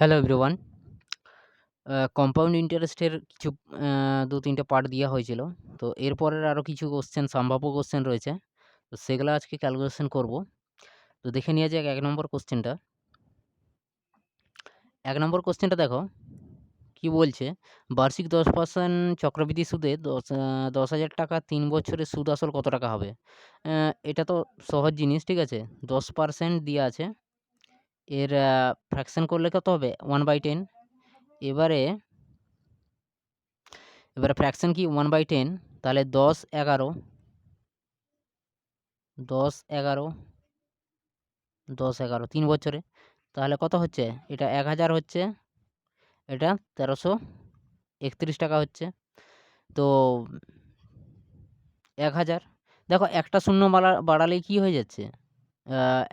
Hello everyone. Compound ইন্টারেস্টের কিছু ২-৩ টে পার্ট দেয়া হয়েছিল। তো এরপরের আরও কিছু কোয়েশ্চেন সম্ভাব্য কোয়েশ্চেন রয়েছে। তো সেগুলো আজকে ক্যালকুলেশন করব। তো দেখে নেওয়া যাক ১ নম্বর কোয়েশ্চেনটা। ১ নম্বর কোয়েশ্চেনটা দেখো, কি বলছে? বার্ষিক 10% চক্রবৃদ্ধি সুদে ১০,০০০ টাকা ৩ বছরে সুদ আসল কত টাকা হবে? এটা তো সহজ জিনিস, ঠিক আছে? 10% দেয়া আছে। এর ফ্র্যাকশন করলে কত হবে? 1/10। এবারে এবারে ফ্র্যাকশন কি 1/10? তাহলে ১০, ১১, ১০, ১১, ১০, ১১ ৩ বছরে। তাহলে কত হচ্ছে? এটা ১,০০০ হচ্ছে, এটা ১৩৩১ টাকা হচ্ছে। তো ১,০০০, দেখো একটা শূন্য বাড়ালেই কি হয়ে যাচ্ছে?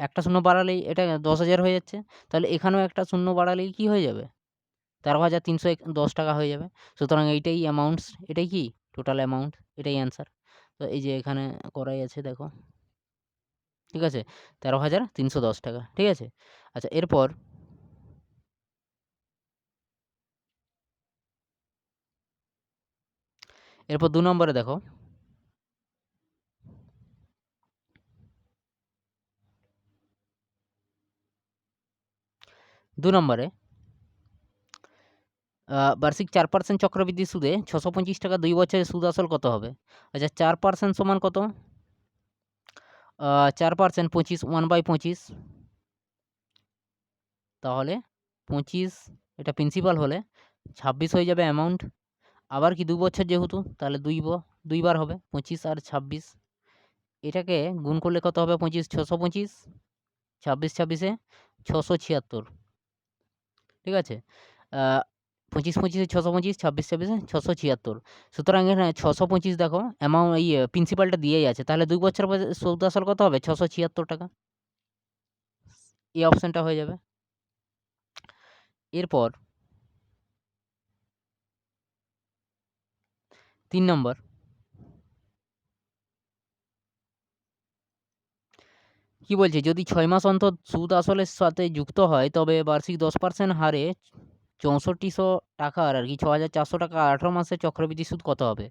একটা শূন্য বাড়ালেই এটা ১০,০০০ হয়ে যাচ্ছে। তাহলে এখানেও একটা শূন্য বাড়ালেই কি হয়ে যাবে? ১৩,৩১০ টাকা হয়ে যাবে। সুতরাং এইটাই অ্যামাউন্টস, এটাই কি টোটাল অ্যামাউন্ট, এটাই অ্যান্সার। তো এই যে এখানে করাই আছে দেখো, ঠিক আছে? ১৩,৩১০ টাকা, ঠিক আছে? আচ্ছা, এরপর ২ নম্বরে দেখো। ২ নম্বরে বার্ষিক ৪% চক্রবৃদ্ধি সুদে ৬২৫ টাকা ২ বছরে সুদ আসল কত হবে? আচ্ছা, ৪% সমান কত? ৪% ২৫, 1/25। তাহলে ২৫, এটা প্রিন্সিপাল হলে ২৬ হয়ে যাবে অ্যামাউন্ট। আবার কি ২ বছর যেহেতু, তাহলে ২ বার হবে ২৫ আর ২৬। এটাকে গুণ করলে কত হবে? ২৫, ৬২৫, ২৬, ২৬-এ ৬৭৬, ঠিক আছে? আ ২৫, ২৫-এ ৬২৫, ২৬, ২৬-এ ৬৭৬। সুতরাং এখানে ৬২৫ দেখো প্রিন্সিপালটা দিয়েই আছে। তাহলে ২ বছর পরে সুদ আসল কত হবে? ৬৭৬ টাকা। এই অপশনটা হয়ে যাবে। এরপর ৩ নম্বর। কি বলছে? যদি ৬ মাস অন্তর সুদ আসলের সাথে যুক্ত হয় তবে বার্ষিক 10% হারে ৬৪০০ টাকার আরকি ৬,৪০০ টাকা ১৮ মাসের চক্রবৃদ্ধি সুদ কত হবে?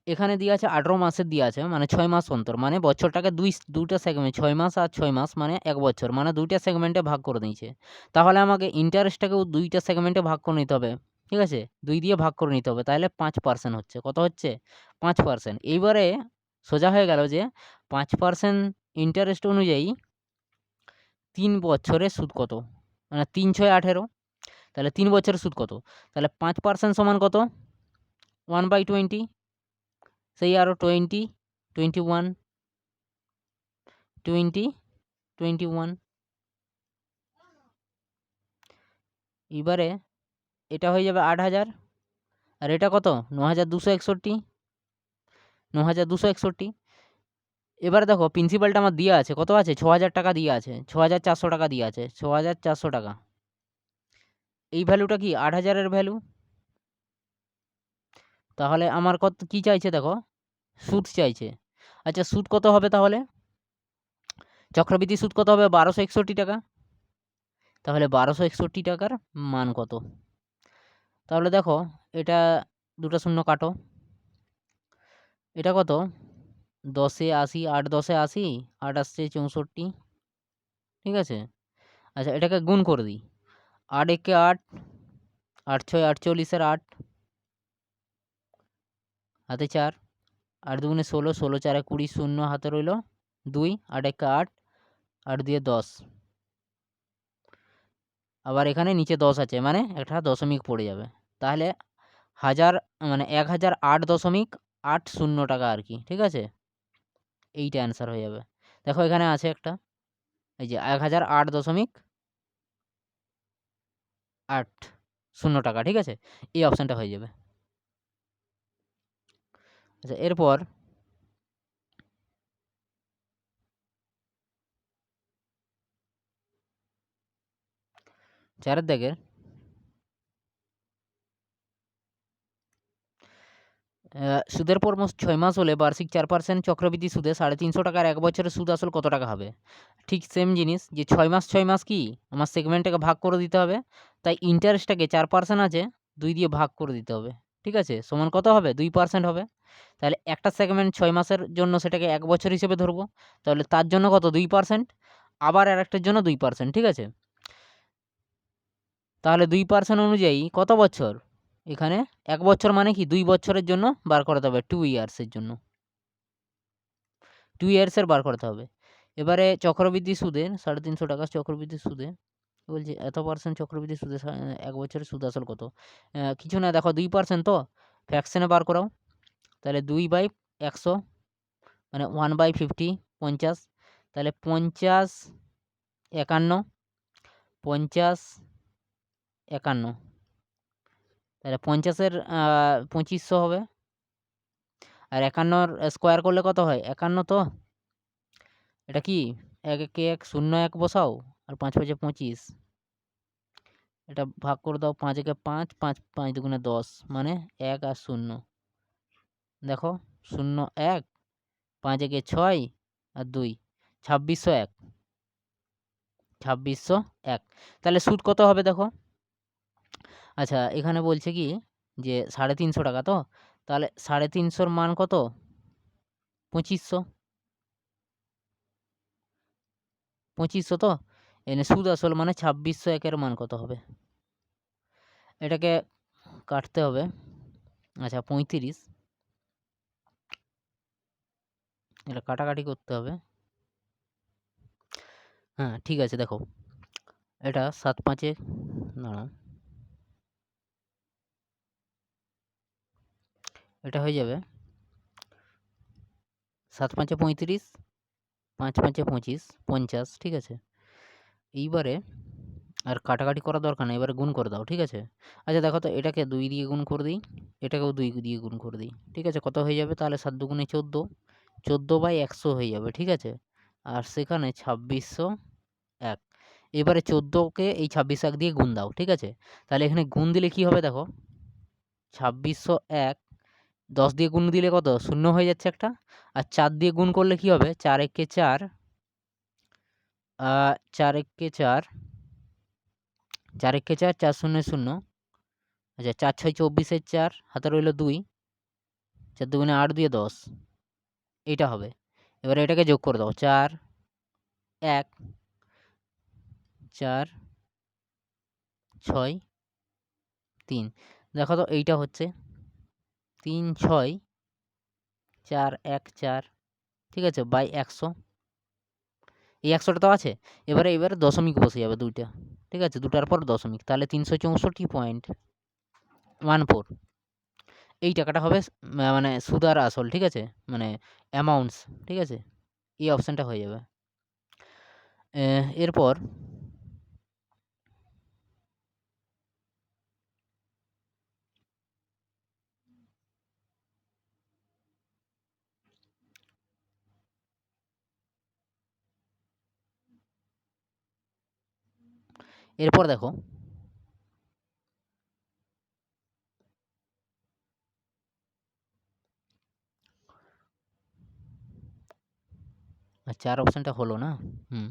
এখানে দেয়া আছে ১৮ মাসের দেয়া আছে, মানে ৬ মাস অন্তর। মানে বছরটাকে ২ টা সেগমেন্ট, ৬ মাস আর ৬ মাস মানে ১ বছর। মানে ২ টা সেগমেন্টে ভাগ করে দিয়েছে। তাহলে আমাকে ইন্টারেস্টটাকেও ২ টা সেগমেন্টে ভাগ করে নিতে হবে। ঠিক আছে? ২ দিয়ে ভাগ করে নিতে হবে। তাহলে ৫% হচ্ছে। কত হচ্ছে? ৫%। এইবারে সোজা হয়ে গেল যে ৫% ইন্টারেস্ট অনুযায়ী ৩ বছরের সুদ কত? মানে ৩ ছয় ১৮। তাহলে ৩ বছরের সুদ কত? তাহলে ৫% সমান কত? 1/20, সেই আরও 20, 21, 20, 21। এবারে এটা হয়ে যাবে ৮,০০০, আর এটা কত? ৯,২৬১, ৯,২৬১। এবারে দেখো প্রিন্সিপালটা আমার দেয়া আছে, কত আছে? ৬,০০০ টাকা দিয়ে আছে, ৬,৪০০ টাকা দিয়ে আছে, ৬,৪০০ টাকা। এই ভ্যালুটা কি ৮,০০০ এর ভ্যালু। তাহলে আমার কি চাইছে দেখো? সুদ চাইছে। আচ্ছা, সুদ কত হবে তাহলে? চক্রবৃদ্ধি সুদ কত হবে? ১২৬১ টাকা। তাহলে ১২৬১ টাকার মান কত? তাহলে দেখো, এটা ২ টা শূন্য কাটো। এটা কত? ১০ এ ৮০, ৮ ১০ এ ৮০, ৮ আসছে ৬৪, ঠিক আছে? আচ্ছা, এটাকে গুণ করে দিই। ৮ একে ৮, ৮ ছয় ৪৮ এর ৮, হাতে ৪, ৮ দুগুণে ১৬, ১৬ ৪ ২০, শূন্য হাতে রইল ২, ৮ একে ৮, ৮ দিয়ে ১০। আবার এখানে নিচে ১০ আছে, মানে একটা দশমিক পড়ে যাবে। তাহলে হাজার, মানে ১,০০৮.৮০ টাকা আরকি, ঠিক আছে? এইটা অ্যান্সার হয়ে যাবে। দেখো এখানে আছে একটা, এই যে ১,০০৮.৮০ টাকা, ঠিক আছে? এই অপশানটা হয়ে যাবে। আচ্ছা, এরপর ৪ এর দাগের সুদের পর ৬ মাস হলে বার্ষিক ৪% চক্রবৃদ্ধি সুদে ৩৫০ টাকার ১ বছরের সুদ আসল কত টাকা হবে? ঠিক সেম জিনিস, যে ৬ মাস ৬ মাস কি আমার সেগমেন্টটাকে ভাগ করে দিতে হবে। তাই ইন্টারেস্টটাকে 4% আছে 2 দিয়ে ভাগ করে দিতে হবে, ঠিক আছে? সমান কত হবে? 2% হবে। তাহলে একটা সেগমেন্ট 6 মাসের জন্য সেটাকে 1 বছর হিসেবে ধরবো। তাহলে তার জন্য কত? 2%। আবার আরেকটার জন্য 2%, ঠিক আছে? তাহলে 2% অনুযায়ী কত বছর? এখানে 1 বছর মানে কি 2 বছরের জন্য বার করাতে হবে, 2 ইয়ার্সের জন্য। 2 ইয়ার্সের বার করতে হবে। এবারে চক্রবৃদ্ধি সুদে 350 টাকা চক্রবৃদ্ধি সুদে বলছে এত % চক্রবৃদ্ধি সুদে 1 বছরের সুদ আসল কত? কিছু না, দেখো 2% তো ফ্র্যাকশনে বার করাও। তাহলে 2/100 মানে 1/50 50। তাহলে 50 51 50 51। তাহলে 50-এর 2500 হবে। আর 51-র স্কোয়ার করলে কত হয়? 51 তো এটা কি 1 একে 1 0 1 বসাও আর 5 5 25। এটা ভাগ করে দাও 5 একে 5 5 5 দুগুণে 10 মানে 1 আর 0। দেখো 0 1 5 একে 6 আর 2 2601। 2601। তাহলে সুদ কত হবে দেখো। আচ্ছা এখানে বলছে কি যে 350 টাকা তো, তাহলে 350-র মান কত? 2500। 2500 তো এনে সুদ আসল মানে 2601-এর মান কত হবে? এটাকে কাটতে হবে। আচ্ছা 35, এটা কাটাকাটি করতে হবে। হ্যাঁ ঠিক আছে, দেখো এটা 7 5-এ দাঁড়াও, এটা হয়ে যাবে 7 5-এ 35, 5 5-এ 25 50, ঠিক আছে? এইবারে আর কাটাকাটি করার দরকার নেই, এবারে গুণ করে দাও, ঠিক আছে? আচ্ছা দেখো তো এটাকে 2 দিয়ে গুণ করে দিই, এটাকেও 2 দিয়ে গুণ করে দিই, ঠিক আছে? কত হয়ে যাবে তাহলে? 7 দুগুণে 14, 14/100 হয়ে যাবে, ঠিক আছে? আর সেখানে 2601। এবারে 14-কে এই 2601 দিয়ে গুণ দাও, ঠিক আছে? তাহলে এখানে গুণ দিলে কি হবে দেখো, 2601 10 দিয়ে গুণ দিলে কত? 0 হয়ে যাচ্ছে একটা। আর 4 দিয়ে গুণ করলে কি হবে? 4 একে 4 4 একে 4 4 একে 4 4 0 0। আচ্ছা 4 6 24-এর 4 হাতে রইল 2, 4 দুগুণে 8 দিয়ে 10, এইটা হবে। এবারে এটাকে যোগ করে দাও 4 1 4 6 3। দেখো তো এইটা হচ্ছে 3 6 4 1 4, ঠিক আছে? বাই 100। এই 100টা তো আছে। এবারে দশমিক বসে যাবে 2টা, ঠিক আছে? 2টার পর দশমিক, তাহলে 364.14 এই টাকাটা হবে মানে সুদ আর আসল, ঠিক আছে? মানে অ্যামাউন্টস, ঠিক আছে? এই অপশানটা হয়ে যাবে। এরপর দেখো আচ্ছা, আর অপশানটা হলো না। হুম।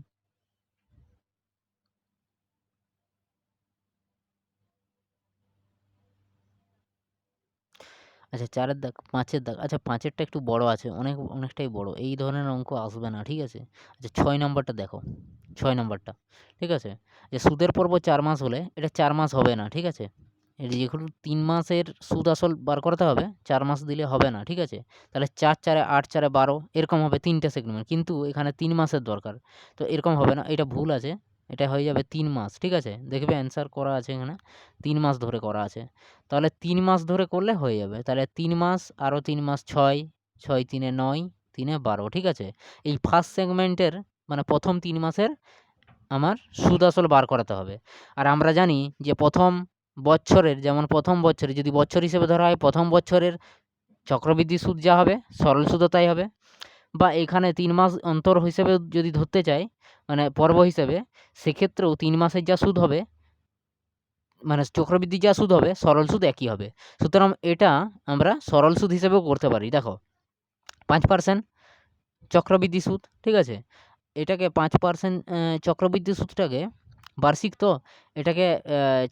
আচ্ছা 4-এর দাগ, 5-এর দাগ। আচ্ছা 5-এরটা একটু বড় আছে, অনেকটাই বড়। এই ধরনের অঙ্ক আসবে না, ঠিক আছে? আচ্ছা 6 নম্বরটা দেখো, 6 নম্বরটা, ঠিক আছে? যে সুদের পর্ব 4 মাস হলে এটা 4 মাস হবে না, ঠিক আছে? এটা যেহেতু 3 মাসের সুদ আসল বার করাতে হবে, 4 মাস দিলে হবে না, ঠিক আছে? তাহলে 4 4-এ 8 4-এ 12 এরকম হবে 3টে সেগমেন্ট। কিন্তু এখানে 3 মাসের দরকার। তো এরকম হবে না, এটা ভুল আছে। এটা হয়ে যাবে 3 মাস, ঠিক আছে? দেখবে অ্যান্সার করা আছে এখানে 3 মাস ধরে করা আছে। তাহলে 3 মাস ধরে করলে হয়ে যাবে। তাহলে 3 মাস আরও 3 মাস 6, 6 3-এ 9, 3-এ 12, ঠিক আছে? এই ফার্স্ট সেগমেন্টের মানে প্রথম 3 মাসের আমার সুদ আসল বার করাতে হবে। আর আমরা জানি যে প্রথম বছরের, যেমন প্রথম বছরে যদি বছর হিসেবে ধরা হয়, প্রথম বছরের চক্রবৃদ্ধি সুদ যা হবে সরল সুদও তাই হবে। বা এখানে 3 মাস অন্তর হিসেবে যদি ধরতে চাই মানে পর্ব হিসেবে, সেক্ষেত্রেও 3 মাসের যা সুদ হবে মানে চক্রবৃদ্ধি যা সুদ হবে সরল সুদ একই হবে। সুতরাং এটা আমরা সরল সুদ হিসেবেও করতে পারি। দেখো 5% চক্রবৃদ্ধি সুদ, ঠিক আছে? এটাকে 5% চক্রবৃদ্ধি সুদটাকে বার্ষিক তো এটাকে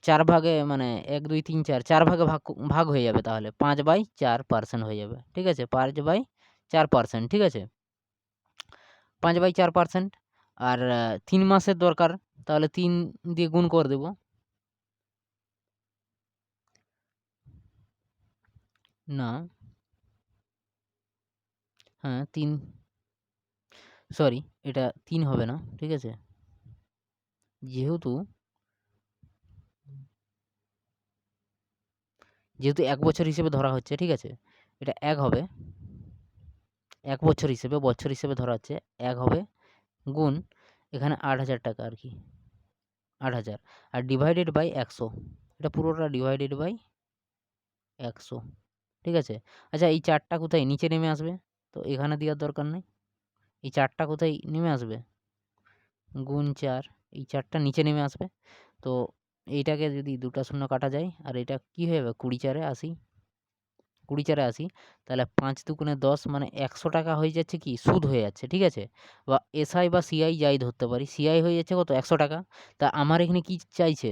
4 ভাগে মানে ১, ২, ৩, ৪ 4 ভাগে ভাগ হয়ে যাবে তাহলে ৫/4% হয়ে যাবে। ঠিক আছে? ৫/4%, ঠিক আছে? ৫/4% আর ৩ মাসের দরকার, তাহলে ৩ দিয়ে গুণ করে দেব। না, হ্যাঁ ৩, সরি এটা ৩ হবে না, ঠিক আছে? যেহেতু ১ বছর হিসেবে ধরা হচ্ছে, ঠিক আছে? এটা ১ হবে, ১ বছর হিসেবে ধরা হচ্ছে, ১ হবে গুণ এখানে ৮,০০০ টাকা আরকি, ৮,০০০ আর ডিভাইডেড বাই ১০০, এটা পুরোটা ডিভাইডেড বাই ১০০, ঠিক আছে? আচ্ছা এই ৪ টা কোথায় নিচে নেমে আসবে? তো এখানে দেওয়ার দরকার নেই। এই ৪ টা কোথায় নেমে আসবে? গুণ ৪, এই ৪ টা নিচে নেমে আসবে। তো এইটাকে যদি ২ টা শূন্য কাটা যায় আর এটা কি হয়ে যাবে? ২০/৪ ৮০, ২০/৪ ৮০, তাহলে ৫ দুগুণে ১০ মানে ১০০ টাকা হয়ে যাচ্ছে কি? সুদ হয়ে যাচ্ছে, ঠিক আছে? বা এসআই বা সিআই যাই ধরতে পারি। সিআই হয়ে যাচ্ছে কত? ১০০ টাকা। তা আমার এখানে কি চাইছে?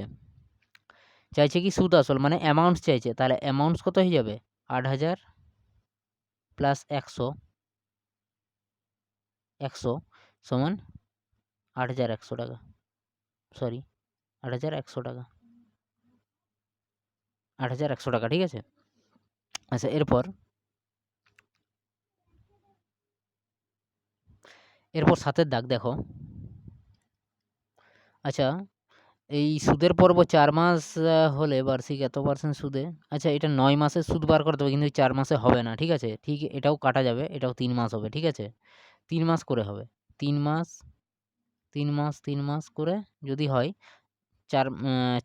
চাইছে কি সুদ আসল মানে অ্যামাউন্টস চাইছে। তাহলে অ্যামাউন্টস কত হয়ে যাবে? ৮,০০০ প্লাস ১০০, ১০০ সমান ৮,১০০ টাকা। সরি ৮,১০০ টাকা। ৮,১০০ টাকা, ঠিক আছে? আচ্ছা এরপর ৭ এর দাগ দেখো। আচ্ছা এই সুদের পর্ব ৪ মাস হলে বার্ষিক এত % সুদে, আচ্ছা এটা ৯ মাসের সুদ বার করতে হবে কিন্তু ৪ মাসে হবে না, ঠিক আছে? ঠিক এটাও কাটা যাবে, এটাও ৩ মাস হবে, ঠিক আছে? ৩ মাস করে হবে। ৩ মাস, ৩ মাস, ৩ মাস করে যদি হয়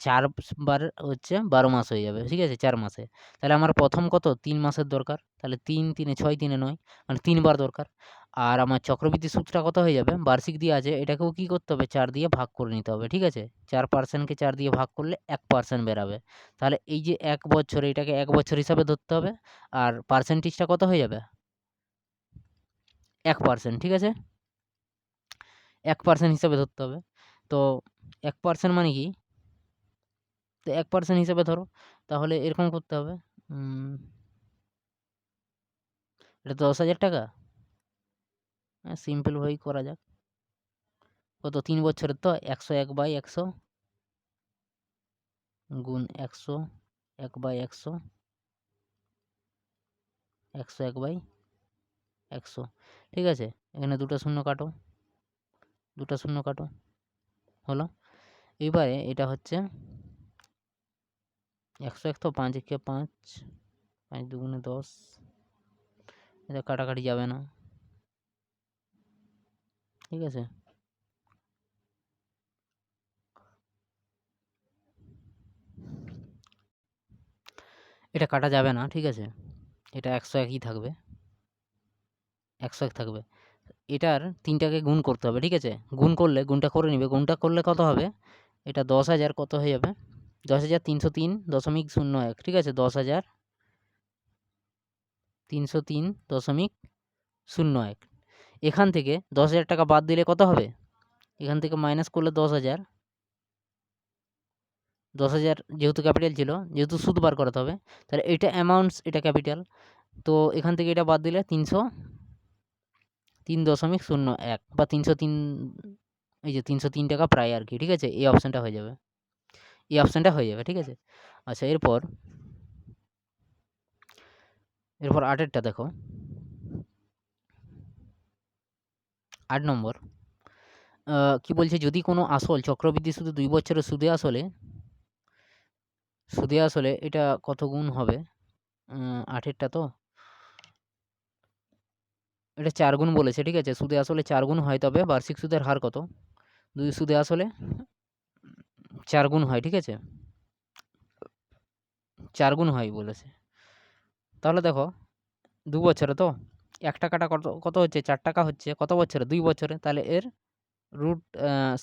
৪ বার হচ্ছে ১২ মাস হয়ে যাবে, ঠিক আছে? ৪ মাসে। তাহলে আমার প্রথম কত? ৩ মাসের দরকার। তাহলে ৩, ৩ এ ৬, ৩ এ ৯ মানে ৩ বার দরকার। আর আমার চক্রবৃদ্ধি সুদটা কত হয়ে যাবে? বার্ষিক দেয়া আছে, এটাকেও কি করতে হবে? ৪ দিয়ে ভাগ করে নিতে হবে, ঠিক আছে? ৪% কে ৪ দিয়ে ভাগ করলে ১% বেরাবে। তাহলে এই যে ১ বছর, এটাকে ১ বছর হিসাবে ধরতে হবে। আর পার্সেন্টেজটা কত হয়ে যাবে? ১%, ঠিক আছে? ১% হিসাবে ধরতে হবে। তো ১% মানে কি? তো ১% হিসেবে ধরো। তাহলে এরকম করতে হবে। উম এটা ১০,০০০ টাকা। সিম্পল ভাবেই করা যাক। কত ৩ বছরের তো ১০১/১০০ গুণ ১০০, ১/১০০, ১০১/১০০, ঠিক আছে? এখানে ২ টা শূন্য কাটো, ২ টা শূন্য কাটো, হলো? এবারে এটা হচ্ছে ১০১ তো ৫ একে ৫, ৫ দুগুণে ১০, এটা কাটাকাটি যাবে না, ঠিক আছে? এটা কাটা যাবে না, ঠিক আছে? এটা ১০১ই থাকবে, ১০১ থাকবে। এটার ৩ টাকে গুণ করতে হবে, ঠিক আছে? গুণ করলে গুণটা করে নিবে। গুণটা করলে কত হবে? এটা ১০,০০০ কত হয়ে যাবে? ১০,৩০৩.০১, ঠিক আছে? ১০,৩০৩.০১। এখান থেকে ১০,০০০ টাকা বাদ দিলে কত হবে? এখান থেকে মাইনাস করলে ১০,০০০, ১০,০০০ যেহেতু ক্যাপিটাল ছিল, যেহেতু সুদ বার করাতে হবে, তাহলে এটা অ্যামাউন্টস, এটা ক্যাপিটাল। তো এখান থেকে এটা বাদ দিলে ৩০৩.০১ বা ৩০৩, এই যে ৩০৩ টাকা প্রায় আরকি, ঠিক আছে? এই অপশনটা হয়ে যাবে। এই অপশনটা হয়ে যাবে, ঠিক আছে? আচ্ছা এরপর ৮ এরটা দেখো। ৮ নম্বর কি বলছে? যদি কোনো আসল চক্রবৃদ্ধি সুদে ২ বছরের সুদে আসলে এটা কত গুণ হবে? ৮ এরটা তো এটা ৪ গুণ বলেছে, ঠিক আছে? সুদে আসলে ৪ গুণ হয় তবে বার্ষিক সুদের হার কত? সুদে আসলে ৪ গুণ হয়, ঠিক আছে? ৪ গুণ হয় বলেছে। তাহলে দেখো ২ বছরে তো ১ টাকাটা কত হচ্ছে? ৪ টাকা হচ্ছে কত বছরে? ২ বছরে। তাহলে এর রুট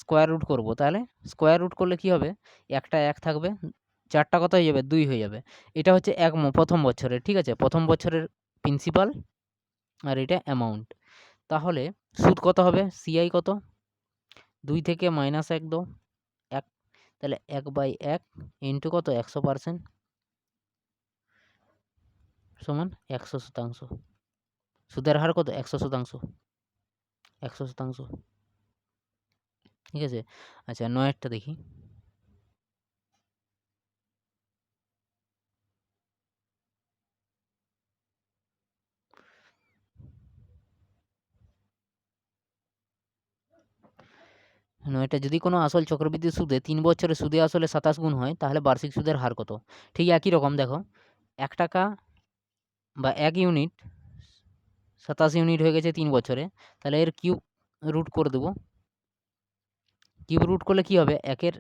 স্কোয়ার রুট করব। তাহলে স্কোয়ার রুট করলে কি হবে? একটা ১ থাকবে, ৪ টা কত হয়ে যাবে? ২ হয়ে যাবে। এটা হচ্ছে ১ম বছরের, ঠিক আছে? ১ম বছরের প্রিন্সিপাল আর এটা অ্যামাউন্ট। তাহলে সুদ কত হবে? সিআই কত? ২ থেকে -১ দাও, ১ তাহলে 1/1 ইন্টু কত 100% সমান 100%। সুদের হার কত 100%, 100%। ঠিক আছে। আচ্ছা 9-টা দেখি। নয়টা যদি কোনো আসল চক্রবৃদ্ধি সুদে 3 বছরে সুদে আসলে 27 গুণ হয় তাহলে বার্ষিক সুদের হার কত? ঠিক একই রকম দেখো, 1 টাকা বা 1 ইউনিট 27 ইউনিট হয়ে গেছে 3 বছরে, তাহলে এর কিউব রুট করে দেবো। কিউব রুট করলে কি হবে, 1 এর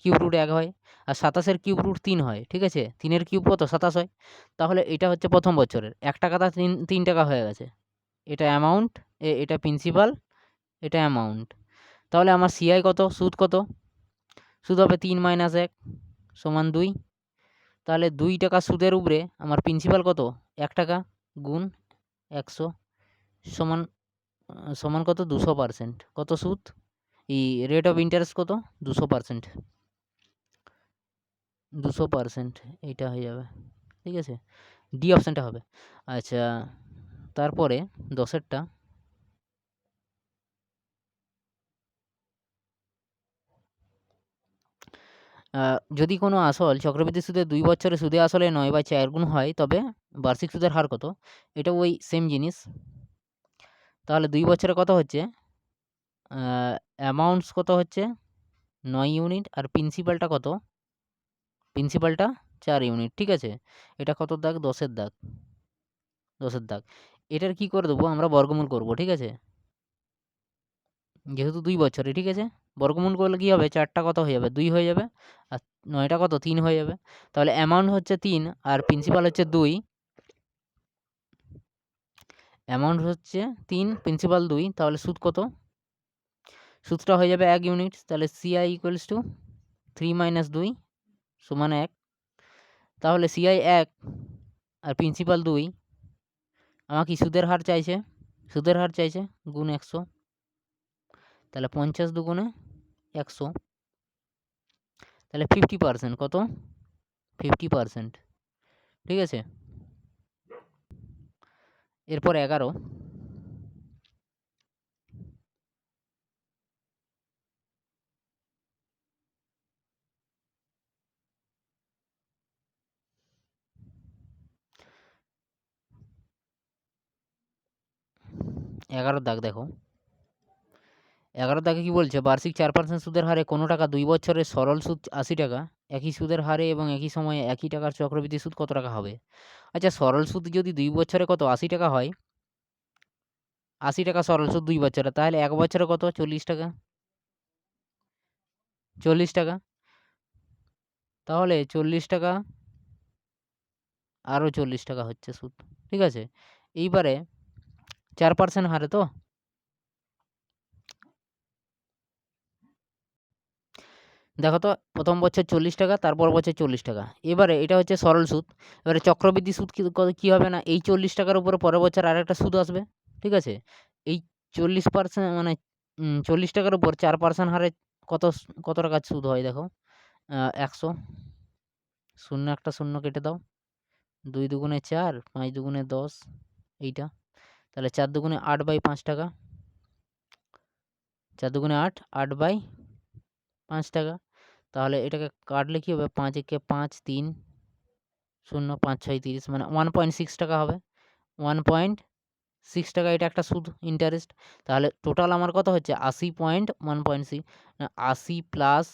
কিউব রুট 1 হয়, আর 27 এর কিউব রুট 3 হয়। ঠিক আছে, 3 এর কিউব কত 27 হয়। তাহলে এটা হচ্ছে প্রথম বছরের 1 টাকাটা 3 টাকা হয়ে গেছে। এটা অ্যামাউন্ট, এটা প্রিন্সিপাল, এটা অ্যামাউন্ট। তাহলে আমার সিআই কত, সুদ কত? সুদ হবে 3 - 1 সমান 2। তাহলে 2 টাকা সুদের উপরে আমার প্রিন্সিপাল কত 1 টাকা গুণ 100 সমান সমান কত 200%। কত সুদ, এই রেট অফ ইন্টারেস্ট কত 200%, 200% এইটা হয়ে যাবে। ঠিক আছে, ডি অপশানটা হবে। আচ্ছা তারপরে 10-এরটা, যদি কোনো আসল চক্রবৃদ্ধি সুদে 2 বছরে সুদে আসলে 9/4 গুণ হয় তবে বার্ষিক সুদের হার কত? এটা ওই সেম জিনিস। তাহলে 2 বছরে কত হচ্ছে, অ্যামাউন্টস কত হচ্ছে 9 ইউনিট, আর প্রিন্সিপালটা কত, প্রিন্সিপালটা 4 ইউনিট। ঠিক আছে, এটা কত দাগ, 10-এর দাগ, 10-এর দাগ। এটার কি করে দেবো আমরা, বর্গমূল করব। ঠিক আছে, যেহেতু 2 বছরে। ঠিক আছে, বর্গমূল করলে কি হবে, 4টা কত হয়ে যাবে 2 হয়ে যাবে, আর 9টা কত 3 হয়ে যাবে। তাহলে অ্যামাউন্ট হচ্ছে 3 আর প্রিন্সিপাল হচ্ছে 2। অ্যামাউন্ট হচ্ছে 3, প্রিন্সিপাল 2, তাহলে সুদ কত, সুদটা হয়ে যাবে 1 ইউনিট। তাহলে সিআই ইকুয়ালস টু 3 - 2 সমান 1। তাহলে সিআই 1 আর প্রিন্সিপাল 2, আমাকে সুদের হার চাইছে, সুদের হার চাইছে গুণ 100। তাহলে 50 দুগুণে 100, তাহলে 50%। কত, 50%। ঠিক আছে, এরপর 11, দাগ দেখো। 11 দাগে কি বলছে, বার্ষিক 4% সুদের হারে কোনো টাকা 2 বছরের সরল সুদ 80 টাকা, একই সুদের হারে এবং একই সময়ে একই টাকার চক্রবৃদ্ধি সুদ কত টাকা হবে? আচ্ছা সরল সুদ যদি 2 বছরে কত 80 টাকা হয়, 80 টাকা সরল সুদ 2 বছরে, তাহলে 1 বছরে কত 40 টাকা, 40 টাকা। তাহলে 40 টাকা আরও 40 টাকা হচ্ছে সুদ। ঠিক আছে, এইবারে 4% হারে তো, দেখো তো প্রথম বছর 40 টাকা, তারপর বছর 40 টাকা। এবারে এটা হচ্ছে সরল সুদ। এবারে চক্রবৃদ্ধি সুদ কী হবে না, এই 40 টাকার উপরে পরের বছর আরেকটা সুদ আসবে। ঠিক আছে, এই 40% মানে 40 টাকার উপর 4% হারে কত টাকা সুদ হয় দেখো, 100। শূন্য একটা শূন্য কেটে দাও, 2 দুগুণে 4, 5 দুগুণে 10, এইটা। তাহলে 4 দুগুণে 8/5 টাকা, 4 দুগুণে 8, 8/5 টাকা। তাহলে এটাকে কাটলে কী হবে, 5 একে 5, 3, 0, 5 6 30, মানে 1.6 টাকা হবে। 1.6 টাকা, এটা একটা সুদ, ইন্টারেস্ট। তাহলে টোটাল আমার কত হচ্ছে 80.1.6, 80 প্লাস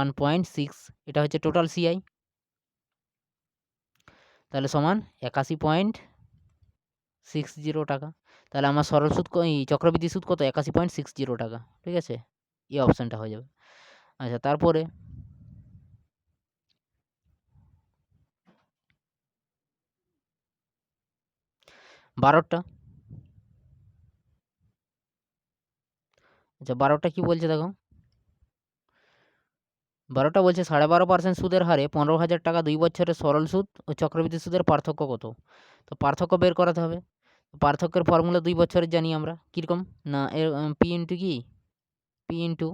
1.6, এটা হচ্ছে টোটাল সিআই। তাহলে সমান 81.60 টাকা। তাহলে আমার সরল সুদ চক্রবৃদ্ধি সুদ কত 81.60 টাকা। ঠিক আছে, এই অপশানটা হয়ে যাবে। আচ্ছা তারপরে 12টা, আচ্ছা 12টা কী বলছে দেখো, 12টা বলছে 12.5% সুদের হারে 15,000 টাকা 2 বছরের সরল সুদ ও চক্রবৃদ্ধি সুদের পার্থক্য কত? তো পার্থক্য বের করাতে হবে। পার্থক্যের ফর্মুলা 2 বছরের জানি আমরা, কীরকম না, এর পি ইন্টু কি, পি ইন্টু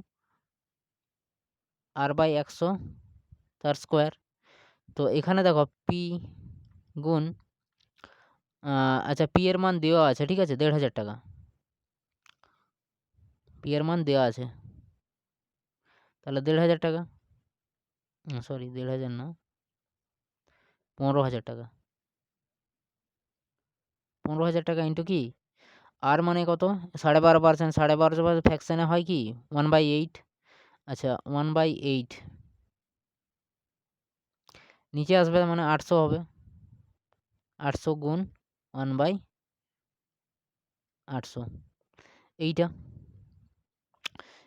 r/100 তার স্কোয়ার। তো এখানে দেখো পি গুণ আচ্ছা পি এর মান দেওয়া আছে, ঠিক আছে, ১,৫০০ টাকা। পি এর মান দেওয়া আছে, তাহলে ১,৫০০ টাকা, সরি ১,৫০০ না, ১৫,০০০ টাকা। ১৫,০০০ টাকা ইন্টু কি আর মানে কত ১২.৫%, ১২.৫% ফ্র্যাকশানে হয় কি 1/8। আচ্ছা 1/8 নিচে আসবে মানে ৮০০ হবে, ৮০০ গুণ 1/800 এইটা।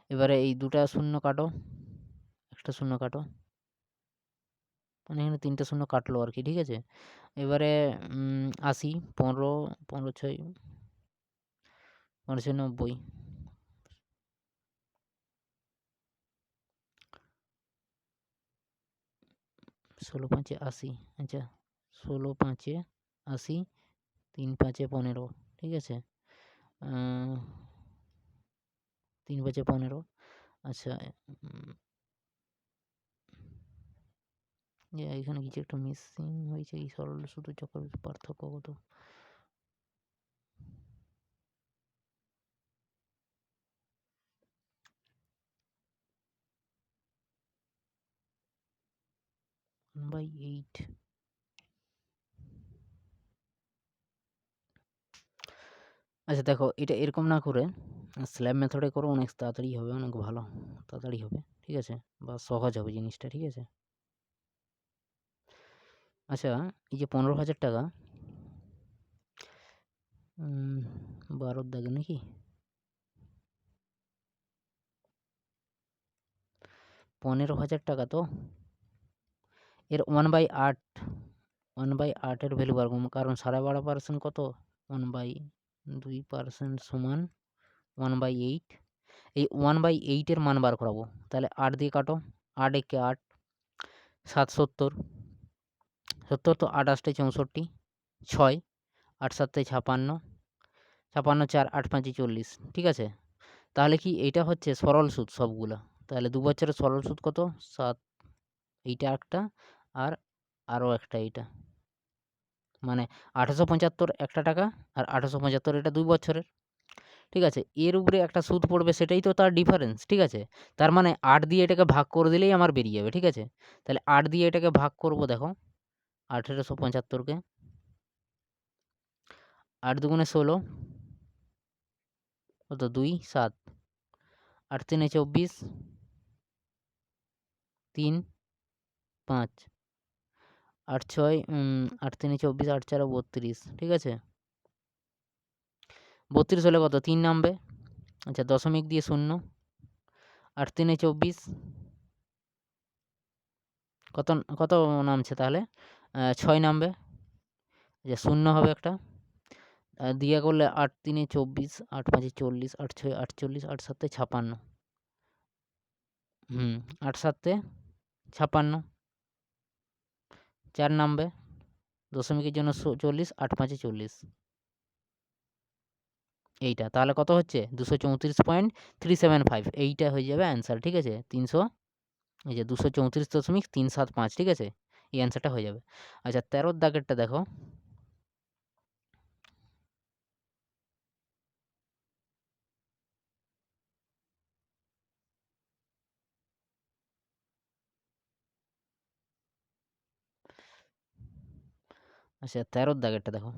এবারে এই দুটা শূন্য কাটো, একটা শূন্য কাটো, মানে এখানে ৩টে শূন্য কাটলো আর কি, ঠিক আছে। এবারে ৮০, ১৫, ১৫×৬, ১৫×৬ ৯০, ১৬×৫ ৮০, আচ্ছা ১৬×৫ ৮০, ৩×৫ ১৫, ঠিক আছে, ৩×৫ ১৫। আচ্ছা এখানে কিছু একটা মিসিং হয়েছে, এই সরল শুধু চক্রবৃদ্ধি পার্থক্য কত? বাই 8। আচ্ছা দেখো এটা এরকম না করে স্ল্যাব মেথডে করো, অনেক তাড়াতাড়ি হবে, অনেক ভালো, তাড়াতাড়ি হবে, ঠিক আছে, বা সহজ হবে জিনিসটা, ঠিক আছে। আচ্ছা এই যে ১৫,০০০ টাকা ১২ দাগে নাকি, ১৫,০০০ টাকা, তো এর 1/8, 1/8 এর ভ্যালু বার করবো, কারণ ১২.৫% কত 1/2% সমান 1/8। এই 1/8 এর মান বার করাবো, তাহলে ৮ দিয়ে কাটো, ৮ একে ৮, ৭ ৭০, ৭০ তো ৮ ৮ ৬৪, ৬, ৮ ৭ ৫৬, ৫৬ ৪, ৮ ৫ ৪০, ঠিক আছে। তাহলে কি এইটা হচ্ছে সরল সুদ সবগুলা, তাহলে ২ বছরের সরল সুদ কত ৭, এইটা একটা আর আরও একটা এইটা, মানে ১৮৭৫ একটা টাকা আর ১৮৭৫ এটা ২ বছরের, ঠিক আছে। এর উপরে একটা সুদ পড়বে, সেটাই তো তার ডিফারেন্স, ঠিক আছে। তার মানে ৮ দিয়ে এটাকে ভাগ করে দিলেই আমার বেরিয়ে যাবে, ঠিক আছে। তাহলে ৮ দিয়ে এটাকে ভাগ করব, দেখো ১৮৭৫কে ৮ দুগুণে ১৬ কত ২ ৭, ৮ ৩ ২৪, ৩ ৫, ৮ ৬ ৮ ৩ ২৪, ৮ ৪ ৩২, ঠিক আছে। ৩২ হলে কত ৩ নামবে, আচ্ছা দশমিক দিয়ে ০, ৮ ৩ ২৪, কত কত নামছে তাহলে ৬ নামবে, যে ০ হবে একটা, দিয়া করলে ৮ ৩ ২৪, ৮ ৫ ৪০, ৮ ৬ ৪৮, ৮ ৭ ৫৬, ৮ ৭ ৫৬, ৪ নামবে, দশমিকের জন্য ৪০, ৮ ৫ ৪০, এইটা তাহলে কত হচ্ছে ২৩৪.375, এইটা হয়ে যাবে অ্যান্সার, ঠিক আছে। ৩০০, এই যে ২৩৪.375, ঠিক আছে, এই অ্যান্সারটা হয়ে যাবে। আচ্ছা ১৩ দাগেরটা দেখো, আচ্ছা ১৩ দাগেরটা দেখো,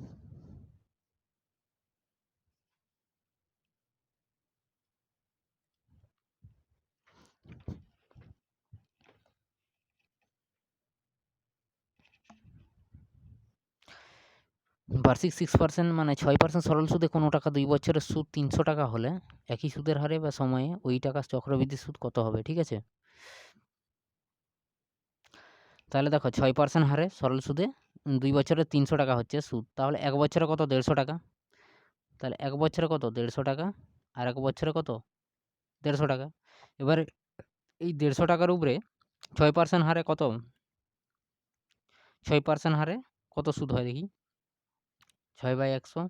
বার্ষিক 6% মানে ৬% সরল সুদে কোনো টাকা ২ বছরের সুদ ৩০০ টাকা হলে একই সুদের হারে বা সময়ে ওই টাকার চক্রবৃদ্ধি সুদ কত হবে, ঠিক আছে। তাহলে দেখো ৬% হারে সরল সুদে ২ বছরে ৩০০ টাকা হচ্ছে সুদ, তাহলে ১ বছরে কত ১৫০ টাকা, তাহলে ১ বছরে কত ১৫০ টাকা, আর ১ বছরে কত ১৫০ টাকা। এবারে এই ১৫০ টাকার উপরে ৬% হারে কত, ৬% হারে কত সুদ হয় দেখি, ৬/১০০,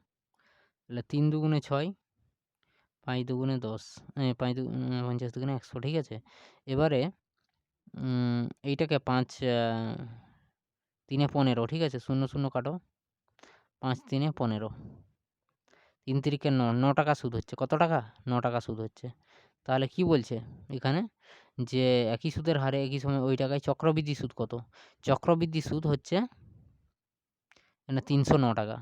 তাহলে ৩ দুগুণে ৬, ৫ দুগুণে ১০, ৫ ৫০ দুগুণে ১০০, ঠিক আছে। এবারে এইটাকে 5 3 15, ঠিক আছে? 0 0 কাটো। 5 3 15, 3 তিরিকে 9 টাকা সুদ হচ্ছে। কত টাকা? 9 টাকা সুদ হচ্ছে। তাহলে কি বলছে এখানে? যে একই সুদের হারে একই সময় ওই টাকায় চক্রবৃদ্ধি সুদ কত? চক্রবৃদ্ধি সুদ হচ্ছে মানে 309 টাকা।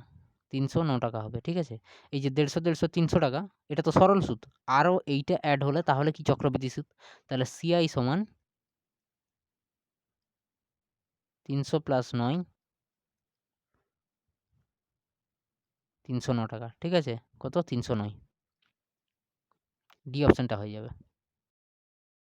309 টাকা হবে, ঠিক আছে? এই যে 150 300 টাকা, এটা তো সরল সুদ। আরও এইটা অ্যাড হলে তাহলে কি চক্রবৃদ্ধি সুদ? তাহলে CI সমান 300 প্লাস 9, 309 টাকা, ঠিক আছে? কত? 309। ডি অপশানটা হয়ে যাবে।